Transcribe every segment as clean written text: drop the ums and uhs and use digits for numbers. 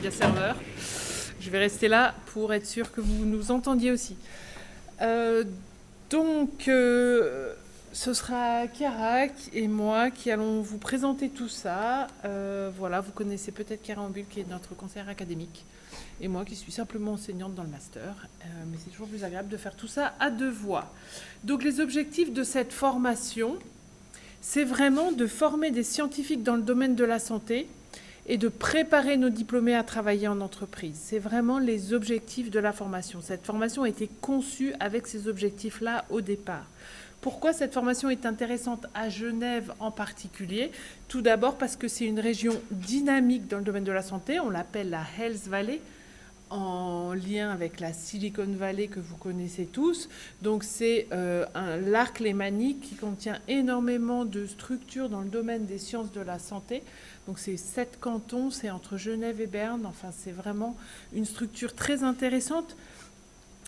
Media Server. Je vais rester là pour être sûr que vous nous entendiez aussi. Ce sera Chiara et moi qui allons vous présenter tout ça. Voilà, vous connaissez peut-être Chiara Ambul qui est notre conseillère académique et moi qui suis simplement enseignante dans le master. Mais c'est toujours plus agréable de faire tout ça à deux voix. Donc les objectifs de cette formation, c'est vraiment de former des scientifiques dans le domaine de la santé et de préparer nos diplômés à travailler en entreprise. C'est vraiment les objectifs de la formation. Cette formation a été conçue avec ces objectifs-là au départ. Pourquoi cette formation est intéressante à Genève en particulier? Tout d'abord parce que c'est une région dynamique dans le domaine de la santé. On l'appelle la Health Valley, en lien avec la Silicon Valley que vous connaissez tous. Donc c'est l'arc lémanique qui contient énormément de structures dans le domaine des sciences de la santé. Donc c'est 7 cantons, c'est entre Genève et Berne. Enfin, c'est vraiment une structure très intéressante.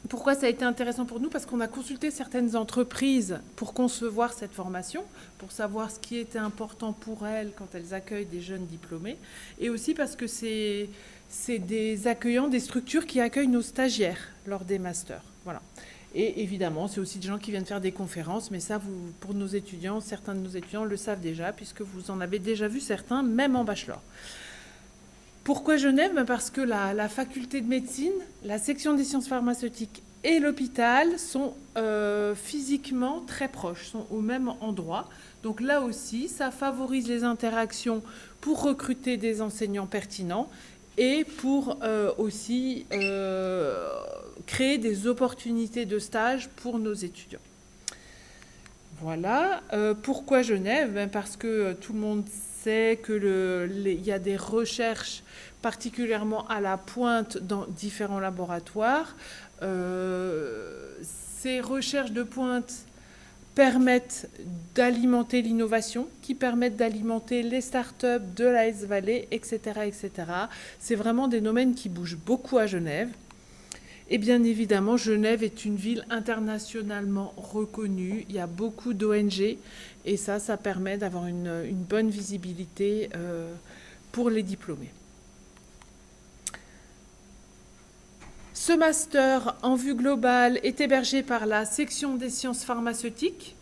Pourquoi ça a été intéressant pour nous? Parce qu'on a consulté certaines entreprises pour concevoir cette formation, pour savoir ce qui était important pour elles quand elles accueillent des jeunes diplômés, et aussi parce que c'est des accueillants, des structures qui accueillent nos stagiaires lors des masters. Voilà. Et évidemment, c'est aussi des gens qui viennent faire des conférences, mais ça, pour nos étudiants, certains de nos étudiants le savent déjà, puisque vous en avez déjà vu certains, même en bachelor. Pourquoi Genève? Parce que la faculté de médecine, la section des sciences pharmaceutiques et l'hôpital sont physiquement très proches, sont au même endroit. Donc là aussi, ça favorise les interactions pour recruter des enseignants pertinents et pour aussi créer des opportunités de stage pour nos étudiants. Voilà. Pourquoi Genève? Parce que tout le monde sait qu'il y a des recherches particulièrement à la pointe dans différents laboratoires. Ces recherches de pointe permettent d'alimenter l'innovation, qui permettent d'alimenter les startups de la Health Valley, etc., etc. C'est vraiment des domaines qui bougent beaucoup à Genève. Et bien évidemment, Genève est une ville internationalement reconnue. Il y a beaucoup d'ONG et ça permet d'avoir une bonne visibilité pour les diplômés. Ce master en vue globale est hébergé par la section des sciences pharmaceutiques.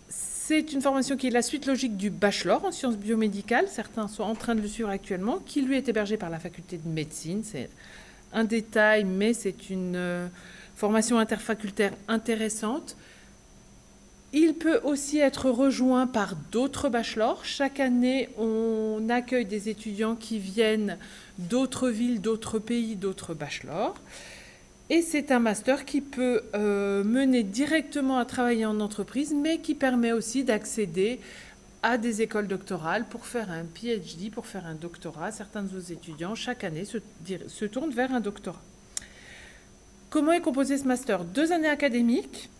C'est une formation qui est la suite logique du bachelor en sciences biomédicales. Certains sont en train de le suivre actuellement, qui lui est hébergé par la faculté de médecine. C'est un détail, mais c'est une formation interfacultaire intéressante. Il peut aussi être rejoint par d'autres bachelors. Chaque année, on accueille des étudiants qui viennent d'autres villes, d'autres pays, d'autres bachelors. Et c'est un master qui peut mener directement à travailler en entreprise, mais qui permet aussi d'accéder à des écoles doctorales pour faire un PhD, pour faire un doctorat. Certains de nos étudiants, chaque année, se tournent vers un doctorat. Comment est composé ce master? 2 années académiques,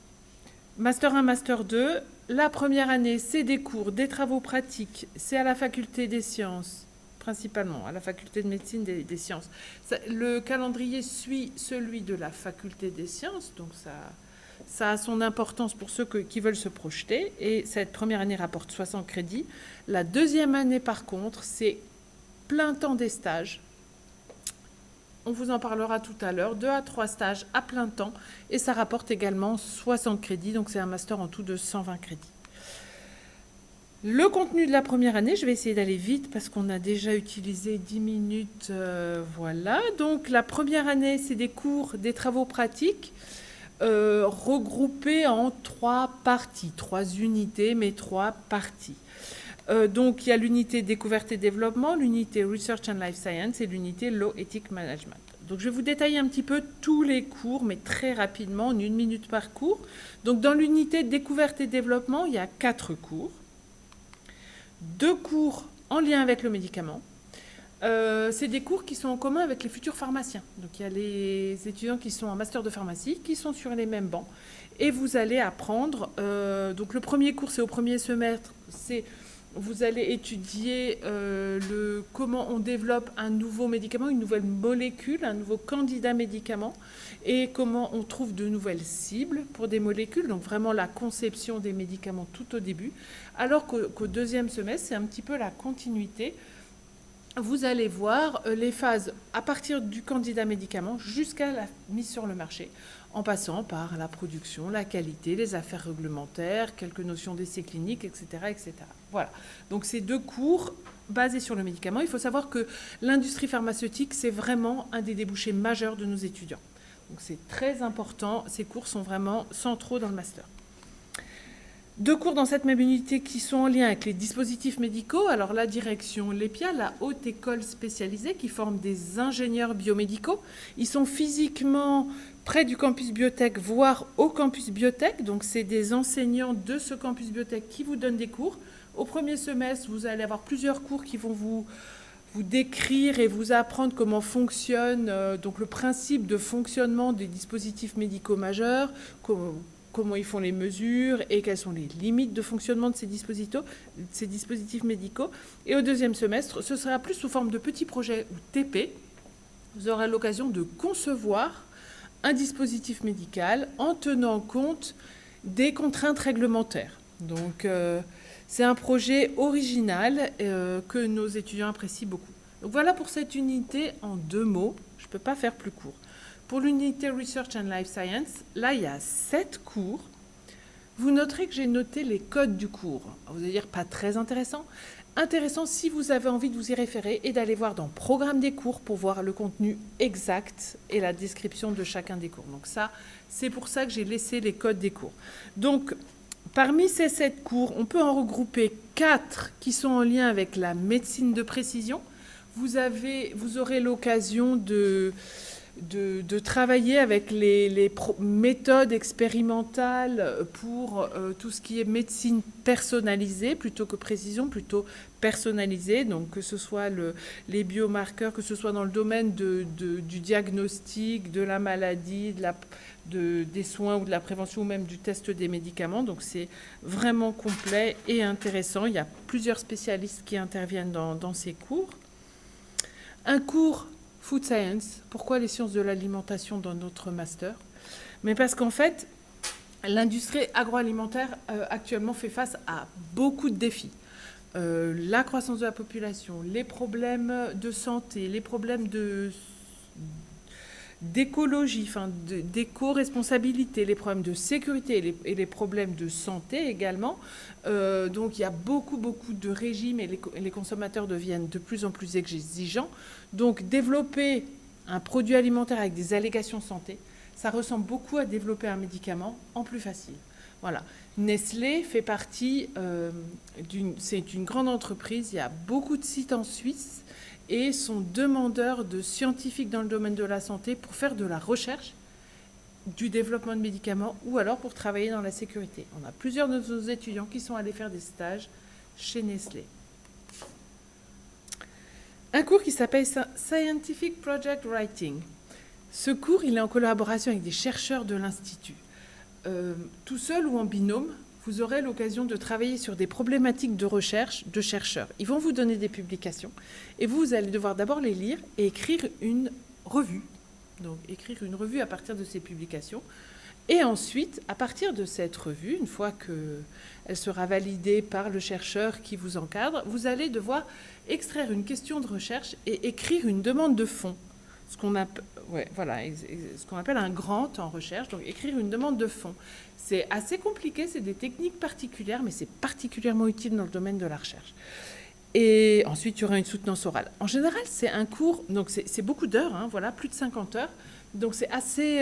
Master 1, Master 2. La première année, c'est des cours, des travaux pratiques. C'est à la faculté des sciences, principalement, à la faculté de médecine des sciences. Le calendrier suit celui de la faculté des sciences, donc ça a son importance pour ceux qui veulent se projeter. Et cette première année rapporte 60 crédits. La deuxième année, par contre, c'est plein temps des stages. On vous en parlera tout à l'heure. 2 à 3 stages à plein temps. Et ça rapporte également 60 crédits. Donc c'est un master en tout de 120 crédits. Le contenu de la première année, je vais essayer d'aller vite parce qu'on a déjà utilisé 10 minutes. Voilà. Donc la première année, c'est des cours, des travaux pratiques. Regroupés en 3 parties, 3 unités, mais 3 parties. Donc il y a l'unité découverte et développement, l'unité Research and Life Science et l'unité Law Ethic Management. Donc je vais vous détailler un petit peu tous les cours, mais très rapidement, en 1 minute par cours. Donc dans l'unité découverte et développement, il y a 4 cours. 2 cours en lien avec le médicament. C'est des cours qui sont en commun avec les futurs pharmaciens. Donc il y a les étudiants qui sont en master de pharmacie, qui sont sur les mêmes bancs. Et vous allez apprendre, donc le premier cours, c'est au premier semestre, vous allez étudier comment on développe un nouveau médicament, une nouvelle molécule, un nouveau candidat médicament, et comment on trouve de nouvelles cibles pour des molécules, donc vraiment la conception des médicaments tout au début, alors qu'au deuxième semestre, c'est un petit peu la continuité. vous allez voir les phases à partir du candidat médicament jusqu'à la mise sur le marché, en passant par la production, la qualité, les affaires réglementaires, quelques notions d'essais cliniques, etc., etc. Voilà. Donc ces 2 cours basés sur le médicament. Il faut savoir que l'industrie pharmaceutique, c'est vraiment un des débouchés majeurs de nos étudiants. Donc c'est très important. Ces cours sont vraiment centraux dans le master. 2 cours dans cette même unité qui sont en lien avec les dispositifs médicaux. Alors la direction l'EPIA, la haute école spécialisée qui forme des ingénieurs biomédicaux. Ils sont physiquement près du campus biotech, voire au campus biotech. Donc c'est des enseignants de ce campus biotech qui vous donnent des cours. Au premier semestre, vous allez avoir plusieurs cours qui vont vous décrire et vous apprendre comment fonctionne donc le principe de fonctionnement des dispositifs médicaux majeurs, comment ils font les mesures et quelles sont les limites de fonctionnement de ces dispositifs médicaux. Et au deuxième semestre, ce sera plus sous forme de petits projets ou TP. Vous aurez l'occasion de concevoir un dispositif médical en tenant compte des contraintes réglementaires. Donc, c'est un projet original que nos étudiants apprécient beaucoup. Donc, voilà pour cette unité en 2 mots. Je ne peux pas faire plus court. Pour l'unité Research and Life Science, là, il y a 7 cours. Vous noterez que j'ai noté les codes du cours. Vous allez dire, pas très intéressant. Intéressant si vous avez envie de vous y référer et d'aller voir dans Programme des cours pour voir le contenu exact et la description de chacun des cours. Donc ça, c'est pour ça que j'ai laissé les codes des cours. Donc, parmi ces 7 cours, on peut en regrouper 4 qui sont en lien avec la médecine de précision. Vous aurez l'occasion de travailler avec les méthodes expérimentales pour tout ce qui est médecine personnalisée, plutôt que précision, plutôt personnalisée, donc que ce soit les biomarqueurs, que ce soit dans le domaine du diagnostic, de la maladie, des soins ou de la prévention ou même du test des médicaments. Donc c'est vraiment complet et intéressant. Il y a plusieurs spécialistes qui interviennent dans ces cours. Un cours Food Science. Pourquoi les sciences de l'alimentation dans notre master? Mais parce qu'en fait, l'industrie agroalimentaire actuellement fait face à beaucoup de défis. La croissance de la population, les problèmes de santé, les problèmes d'écologie, enfin d'éco-responsabilité, les problèmes de sécurité et les problèmes de santé également. Donc il y a beaucoup de régimes et les consommateurs deviennent de plus en plus exigeants. Donc développer un produit alimentaire avec des allégations santé, ça ressemble beaucoup à développer un médicament en plus facile. Voilà. Nestlé fait partie c'est une grande entreprise, il y a beaucoup de sites en Suisse et sont demandeurs de scientifiques dans le domaine de la santé pour faire de la recherche, du développement de médicaments ou alors pour travailler dans la sécurité. On a plusieurs de nos étudiants qui sont allés faire des stages chez Nestlé. Un cours qui s'appelle Scientific Project Writing. Ce cours, il est en collaboration avec des chercheurs de l'Institut. Tout seul ou en binôme, vous aurez l'occasion de travailler sur des problématiques de recherche de chercheurs. Ils vont vous donner des publications et vous allez devoir d'abord les lire et écrire une revue. Donc, écrire une revue à partir de ces publications. Et ensuite, à partir de cette revue, une fois qu'elle sera validée par le chercheur qui vous encadre, vous allez devoir extraire une question de recherche et écrire une demande de fonds. Ce qu'on appelle un grant en recherche, donc écrire une demande de fonds. C'est assez compliqué, c'est des techniques particulières, mais c'est particulièrement utile dans le domaine de la recherche. Et ensuite, il y aura une soutenance orale. En général, c'est un cours, donc c'est beaucoup d'heures, hein, voilà, plus de 50 heures. Donc c'est assez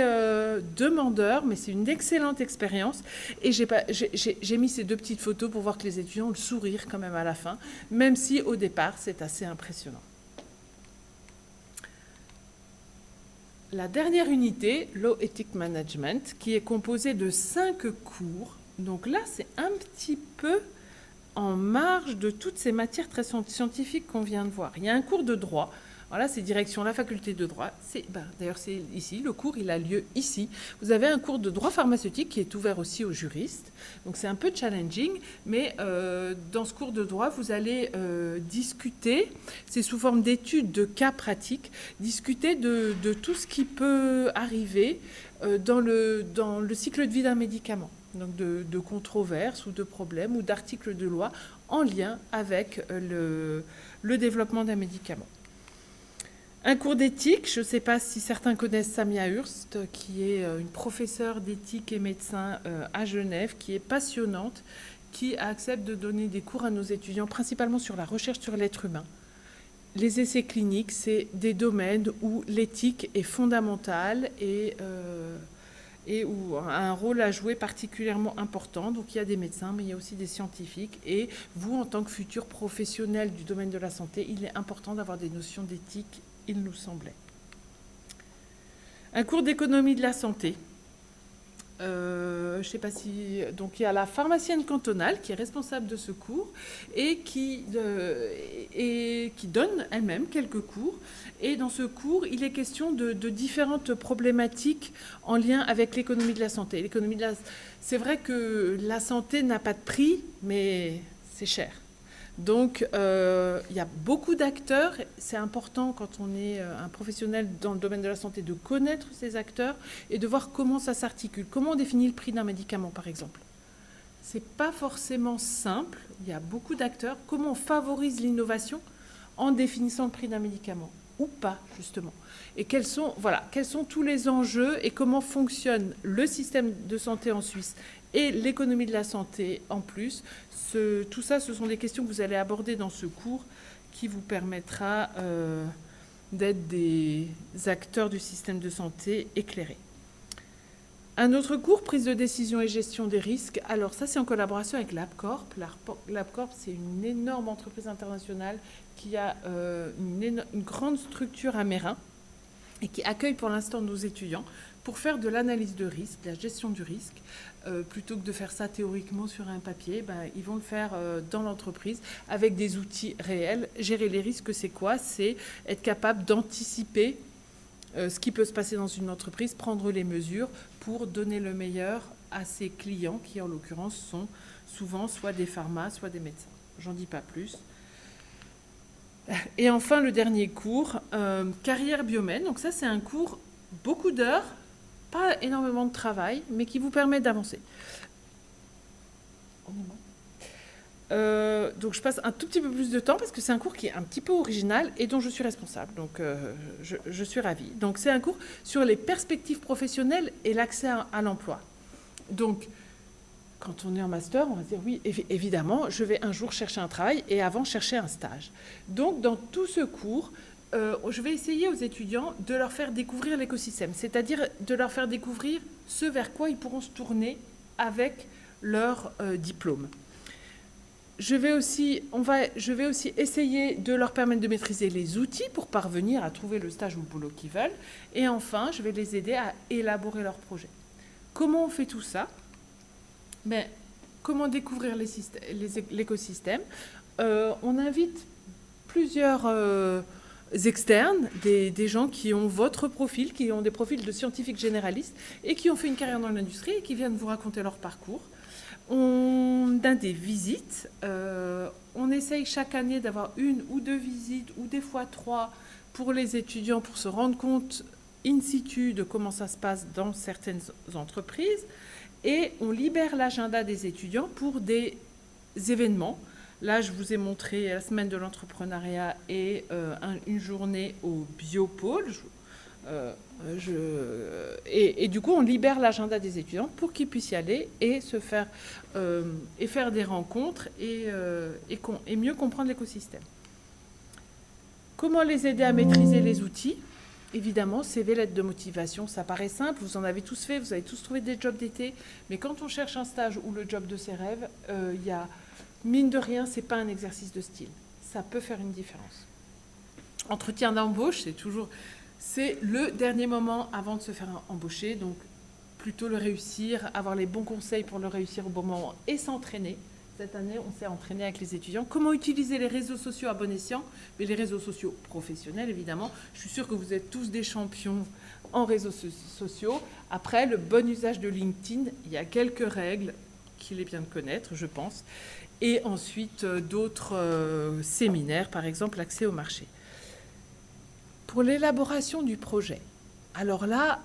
demandeur, mais c'est une excellente expérience. Et j'ai mis ces 2 petites photos pour voir que les étudiants ont le sourire quand même à la fin, même si au départ, c'est assez impressionnant. La dernière unité, Law Ethic Management, qui est composée de 5 cours. Donc là, c'est un petit peu en marge de toutes ces matières très scientifiques qu'on vient de voir. Il y a un cours de droit. Voilà, c'est direction la faculté de droit. D'ailleurs, c'est ici. Le cours, il a lieu ici. Vous avez un cours de droit pharmaceutique qui est ouvert aussi aux juristes. Donc, c'est un peu challenging. Mais dans ce cours de droit, vous allez discuter, c'est sous forme d'études de cas pratiques, discuter de tout ce qui peut arriver dans le cycle de vie d'un médicament. Donc, de controverses ou de problèmes ou d'articles de loi en lien avec le développement d'un médicament. Un cours d'éthique, je ne sais pas si certains connaissent Samia Hurst, qui est une professeure d'éthique et médecin à Genève, qui est passionnante, qui accepte de donner des cours à nos étudiants, principalement sur la recherche sur l'être humain. Les essais cliniques, c'est des domaines où l'éthique est fondamentale et où a un rôle à jouer particulièrement important. Donc il y a des médecins, mais il y a aussi des scientifiques. Et vous, en tant que futur professionnel du domaine de la santé, il est important d'avoir des notions d'éthique, il nous semblait. Un cours d'économie de la santé. Je ne sais pas si... Donc il y a la pharmacienne cantonale qui est responsable de ce cours et qui donne elle-même quelques cours. Et dans ce cours, il est question de différentes problématiques en lien avec l'économie de la santé. C'est vrai que la santé n'a pas de prix, mais c'est cher. Donc, il y a beaucoup d'acteurs. C'est important, quand on est un professionnel dans le domaine de la santé, de connaître ces acteurs et de voir comment ça s'articule. Comment on définit le prix d'un médicament, par exemple? Ce n'est pas forcément simple. Il y a beaucoup d'acteurs. Comment on favorise l'innovation en définissant le prix d'un médicament? Ou pas, justement. Et quels sont tous les enjeux et comment fonctionne le système de santé en Suisse et l'économie de la santé en plus. Tout ça, ce sont des questions que vous allez aborder dans ce cours qui vous permettra d'être des acteurs du système de santé éclairés. Un autre cours, prise de décision et gestion des risques. Alors ça, c'est en collaboration avec LabCorp. LabCorp, c'est une énorme entreprise internationale qui a une grande structure à Meyrin et qui accueille pour l'instant nos étudiants pour faire de l'analyse de risque, de la gestion du risque. Plutôt que de faire ça théoriquement sur un papier, ils vont le faire dans l'entreprise avec des outils réels. Gérer les risques, c'est quoi? C'est être capable d'anticiper ce qui peut se passer dans une entreprise, prendre les mesures pour donner le meilleur à ses clients, qui en l'occurrence sont souvent soit des pharmas, soit des médecins. J'en dis pas plus. Et enfin, le dernier cours, carrière biomène. Donc ça, c'est un cours, beaucoup d'heures, pas énormément de travail, mais qui vous permet d'avancer. Donc je passe un tout petit peu plus de temps parce que c'est un cours qui est un petit peu original et dont je suis responsable. Donc je suis ravie. Donc c'est un cours sur les perspectives professionnelles et l'accès à l'emploi. Donc quand on est en master, on va se dire oui, évidemment, je vais un jour chercher un travail et avant chercher un stage. Donc dans tout ce cours, je vais essayer aux étudiants de leur faire découvrir l'écosystème, c'est-à-dire de leur faire découvrir ce vers quoi ils pourront se tourner avec leur diplôme. Je vais aussi essayer de leur permettre de maîtriser les outils pour parvenir à trouver le stage ou le boulot qu'ils veulent. Et enfin, je vais les aider à élaborer leur projet. Comment on fait tout ça? Comment découvrir l'écosystème? On invite plusieurs externes, des gens qui ont votre profil, qui ont des profils de scientifiques généralistes et qui ont fait une carrière dans l'industrie et qui viennent vous raconter leur parcours. On a des visites. On essaye chaque année d'avoir 1 ou 2 visites, ou des fois 3, pour les étudiants, pour se rendre compte in situ de comment ça se passe dans certaines entreprises. Et on libère l'agenda des étudiants pour des événements. Là, je vous ai montré la semaine de l'entrepreneuriat et une journée au Biopôle. Et du coup, on libère l'agenda des étudiants pour qu'ils puissent y aller et faire des rencontres et mieux comprendre l'écosystème. Comment les aider à maîtriser les outils? Évidemment, CV, lettre de motivation, ça paraît simple, vous en avez tous fait, vous avez tous trouvé des jobs d'été, mais quand on cherche un stage ou le job de ses rêves, il y a, mine de rien, c'est pas un exercice de style. Ça peut faire une différence. Entretien d'embauche, c'est le dernier moment avant de se faire embaucher, donc plutôt le réussir, avoir les bons conseils pour le réussir au bon moment et s'entraîner. Cette année, on s'est entraîné avec les étudiants. Comment utiliser les réseaux sociaux à bon escient? Mais les réseaux sociaux professionnels, évidemment. Je suis sûre que vous êtes tous des champions en réseaux sociaux. Après, le bon usage de LinkedIn, il y a quelques règles qu'il est bien de connaître, je pense. Et ensuite, d'autres séminaires, par exemple, l'accès au marché. Pour l'élaboration du projet, alors là,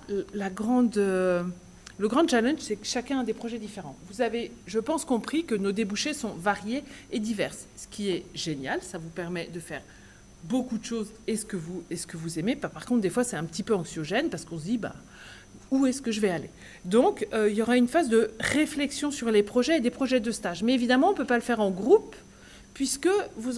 le grand challenge, c'est que chacun a des projets différents. Vous avez, je pense, compris que nos débouchés sont variés et divers, ce qui est génial. Ça vous permet de faire beaucoup de choses et ce que vous aimez. Par contre, des fois, c'est un petit peu anxiogène parce qu'on se dit, où est-ce que je vais aller? Donc, il y aura une phase de réflexion sur les projets et des projets de stage. Mais évidemment, on ne peut pas le faire en groupe, puisque vous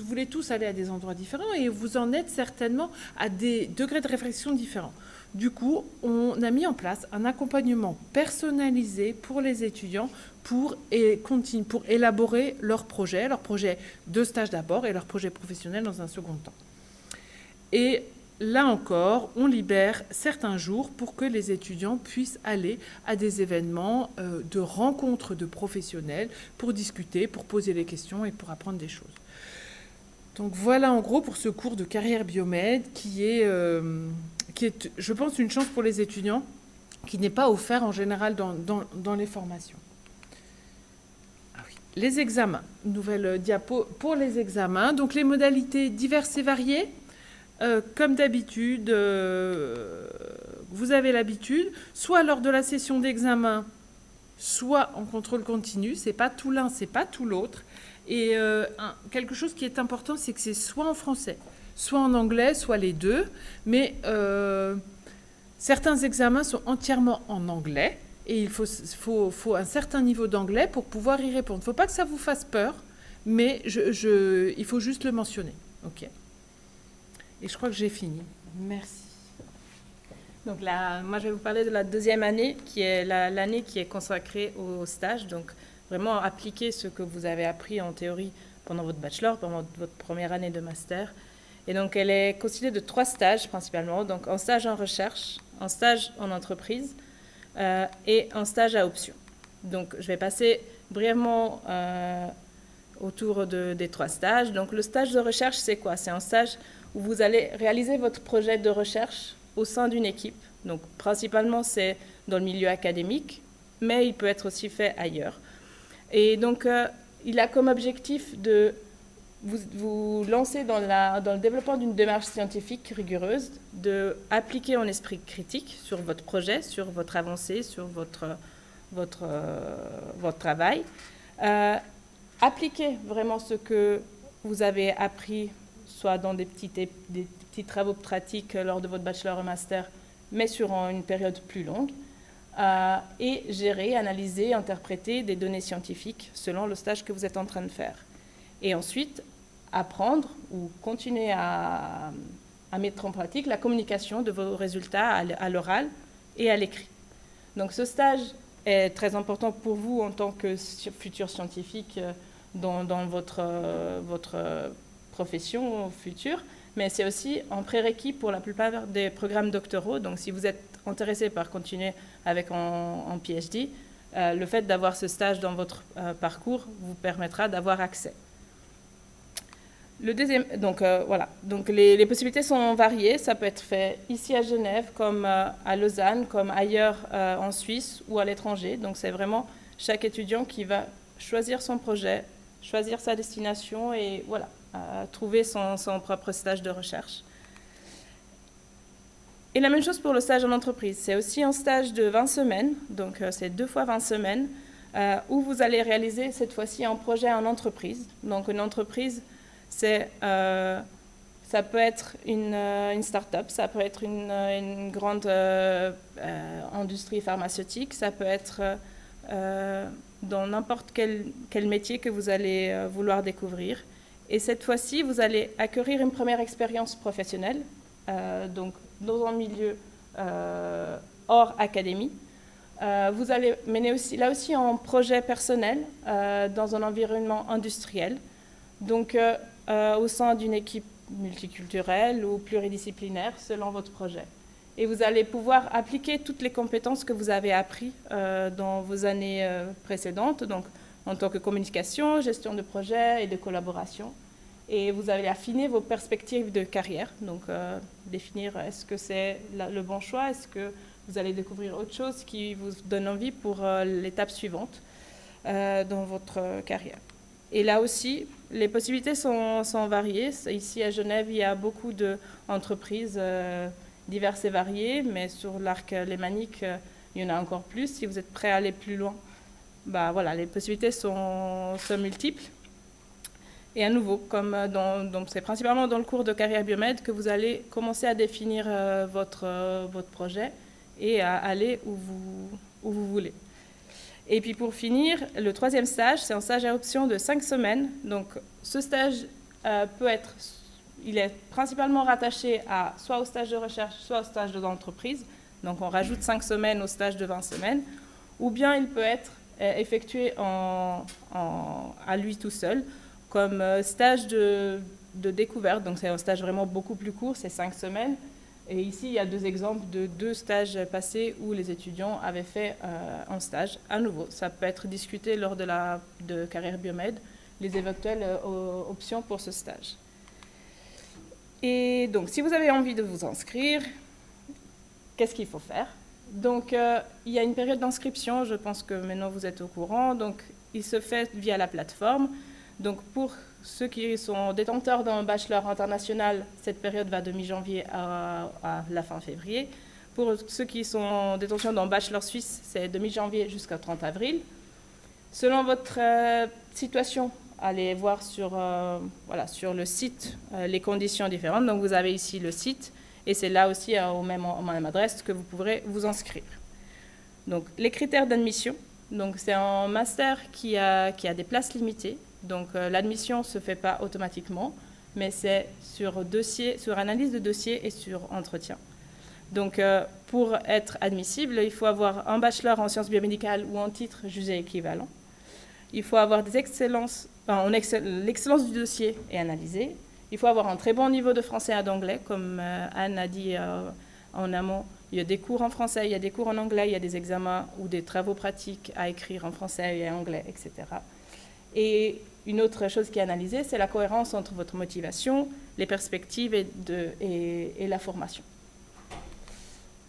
voulez tous aller à des endroits différents et vous en êtes certainement à des degrés de réflexion différents. Du coup, on a mis en place un accompagnement personnalisé pour les étudiants pour élaborer leur projet de stage d'abord et leur projet professionnel dans un second temps. Et là encore, on libère certains jours pour que les étudiants puissent aller à des événements de rencontres de professionnels pour discuter, pour poser des questions et pour apprendre des choses. Donc voilà en gros pour ce cours de carrière biomède qui est, je pense, une chance pour les étudiants qui n'est pas offert en général dans les formations. Ah oui. Les examens, nouvelle diapo pour les examens. Donc les modalités diverses et variées. Comme d'habitude, vous avez l'habitude, soit lors de la session d'examen, soit en contrôle continu, c'est pas tout l'un, c'est pas tout l'autre. Et quelque chose qui est important, c'est que c'est soit en français, soit en anglais, soit les deux. Mais certains examens sont entièrement en anglais et il faut un certain niveau d'anglais pour pouvoir y répondre. Il ne faut pas que ça vous fasse peur, mais il faut juste le mentionner. Ok. Et je crois que j'ai fini. Merci. Donc là, moi, je vais vous parler de la deuxième année, qui est l'année qui est consacrée au stage. Donc, vraiment appliquer ce que vous avez appris en théorie pendant votre bachelor, pendant votre première année de master. Et donc, elle est constituée de 3 stages principalement. Donc, un stage en recherche, un stage en entreprise et un stage à option. Donc, je vais passer brièvement autour des 3 stages. Donc, le stage de recherche, c'est quoi? C'est un stage où vous allez réaliser votre projet de recherche au sein d'une équipe. Donc, principalement, c'est dans le milieu académique, mais il peut être aussi fait ailleurs. Et donc, il a comme objectif de vous lancer dans le développement d'une démarche scientifique rigoureuse, de appliquer un esprit critique sur votre projet, sur votre avancée, sur votre travail, appliquer vraiment ce que vous avez appris, soit dans des petits travaux pratiques lors de votre bachelor et master, mais sur une période plus longue, et gérer, analyser, interpréter des données scientifiques selon le stage que vous êtes en train de faire. Et ensuite, apprendre ou continuer à mettre en pratique la communication de vos résultats à l'oral et à l'écrit. Donc ce stage est très important pour vous en tant que futur scientifique dans votre profession future, mais c'est aussi un prérequis pour la plupart des programmes doctoraux. Donc si vous êtes intéressé par continuer avec un PhD, le fait d'avoir ce stage dans votre parcours vous permettra d'avoir accès. Le deuxième, donc voilà, donc les possibilités sont variées. Ça peut être fait ici à Genève, comme à Lausanne, comme ailleurs en Suisse ou à l'étranger. Donc c'est vraiment chaque étudiant qui va choisir son projet, choisir sa destination et voilà, trouver son propre stage de recherche. Et la même chose pour le stage en entreprise. C'est aussi un stage de 20 semaines, donc c'est 2 fois 20 semaines, où vous allez réaliser cette fois-ci un projet en entreprise. Donc une entreprise, ça peut être une start-up, ça peut être une grande industrie pharmaceutique, ça peut être dans n'importe quel métier que vous allez vouloir découvrir. Et cette fois-ci, vous allez acquérir une première expérience professionnelle, donc dans un milieu hors académie. Vous allez mener là aussi un projet personnel dans un environnement industriel, donc au sein d'une équipe multiculturelle ou pluridisciplinaire selon votre projet. Et vous allez pouvoir appliquer toutes les compétences que vous avez apprises dans vos années précédentes, donc en tant que communication, gestion de projet et de collaboration. Et vous allez affiner vos perspectives de carrière, donc définir est-ce que c'est le bon choix, est-ce que vous allez découvrir autre chose qui vous donne envie pour l'étape suivante dans votre carrière. Et là aussi, les possibilités sont variées. Ici à Genève, il y a beaucoup d'entreprises diverses et variées, mais sur l'arc lémanique, il y en a encore plus. Si vous êtes prêt à aller plus loin, voilà, les possibilités sont multiples. Et à nouveau, donc c'est principalement dans le cours de carrière biomède que vous allez commencer à définir votre projet et à aller où vous voulez. Et puis pour finir, le troisième stage, c'est un stage à option de 5 semaines. Donc ce stage il est principalement rattaché soit au stage de recherche, soit au stage d'entreprise. Donc on rajoute 5 semaines au stage de 20 semaines. Ou bien il peut être effectué à lui tout seul, comme stage de découverte. Donc c'est un stage vraiment beaucoup plus court, c'est 5 semaines. Et ici, il y a 2 exemples de 2 stages passés où les étudiants avaient fait un stage. À nouveau, ça peut être discuté lors de carrière biomède, les éventuelles options pour ce stage. Et donc, si vous avez envie de vous inscrire, qu'est-ce qu'il faut faire? Donc, il y a une période d'inscription, je pense que maintenant vous êtes au courant. Donc, il se fait via la plateforme. Donc, pour ceux qui sont détenteurs d'un bachelor international, cette période va de mi-janvier à la fin février. Pour ceux qui sont en détention d'un bachelor suisse, c'est de mi-janvier jusqu'au 30 avril. Selon votre situation, allez voir sur le site les conditions différentes. Donc, vous avez ici le site, et c'est là aussi au même adresse que vous pourrez vous inscrire. Donc, les critères d'admission. Donc, c'est un master qui a des places limitées. Donc, l'admission ne se fait pas automatiquement, mais c'est sur analyse de dossier et sur entretien. Donc, pour être admissible, il faut avoir un bachelor en sciences biomédicales ou un titre jugé équivalent. Il faut avoir l'excellence du dossier est analysée. Il faut avoir un très bon niveau de français et d'anglais, comme Anne a dit en amont. Il y a des cours en français, il y a des cours en anglais, il y a des examens ou des travaux pratiques à écrire en français et en anglais, etc. Et une autre chose qui est analysée, c'est la cohérence entre votre motivation, les perspectives et la formation.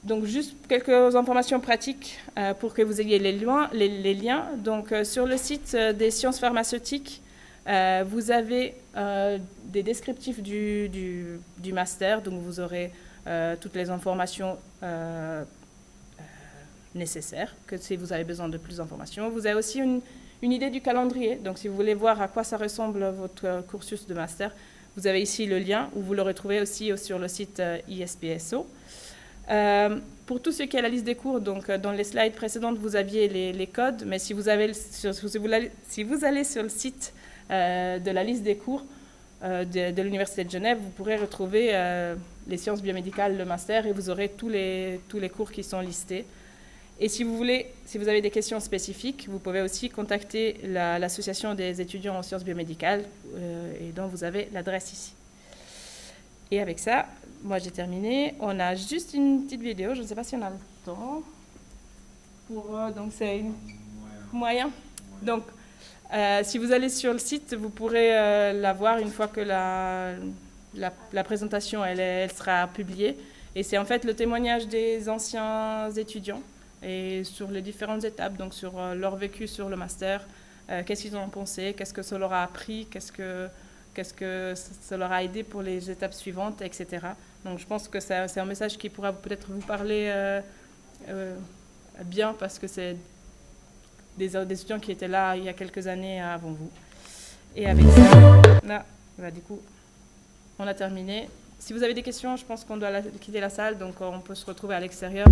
Donc, juste quelques informations pratiques pour que vous ayez les liens. Donc, sur le site des sciences pharmaceutiques, vous avez des descriptifs du master. Donc, vous aurez toutes les informations nécessaires, que si vous avez besoin de plus d'informations. Vous avez aussi une idée du calendrier. Donc, si vous voulez voir à quoi ça ressemble votre cursus de master, vous avez ici le lien, où vous le retrouvez aussi sur le site ISPSO. Pour tout ce qui est la liste des cours, donc dans les slides précédentes, vous aviez les codes, mais si vous allez sur le site de la liste des cours de l'Université de Genève, vous pourrez retrouver les sciences biomédicales, le master, et vous aurez tous les cours qui sont listés. Et si vous avez des questions spécifiques, vous pouvez aussi contacter l'association des étudiants en sciences biomédicales, et dont vous avez l'adresse ici. Et avec ça, moi j'ai terminé. On a juste une petite vidéo, je ne sais pas si on a le temps. Donc c'est moyen. Donc si vous allez sur le site, vous pourrez la voir une fois que la présentation elle sera publiée. Et c'est en fait le témoignage des anciens étudiants et sur les différentes étapes, donc sur leur vécu sur le master, qu'est-ce qu'ils en ont pensé, qu'est-ce que ça leur a appris, qu'est-ce que ça leur a aidé pour les étapes suivantes, etc. Donc je pense que c'est un message qui pourra peut-être vous parler bien, parce que c'est des étudiants qui étaient là il y a quelques années avant vous. Et avec ça, là, du coup, on a terminé. Si vous avez des questions, je pense qu'on doit quitter la salle, donc on peut se retrouver à l'extérieur.